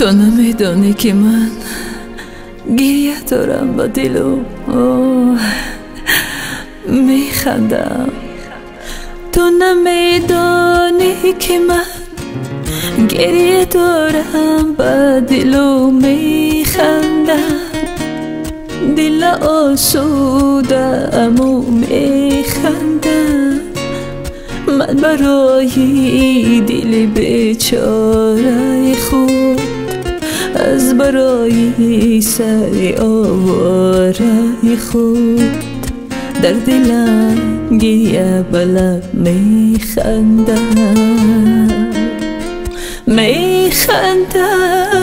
تو نمیدونی که من گریه دارم با دلو میخندم. تو نمیدونی که من گریه دارم با دلو میخندم. دل آسوده امو میخندم. من برای دل بیچاره خود از برای سر آواره خود در دلم گریه بلب میخندم میخندم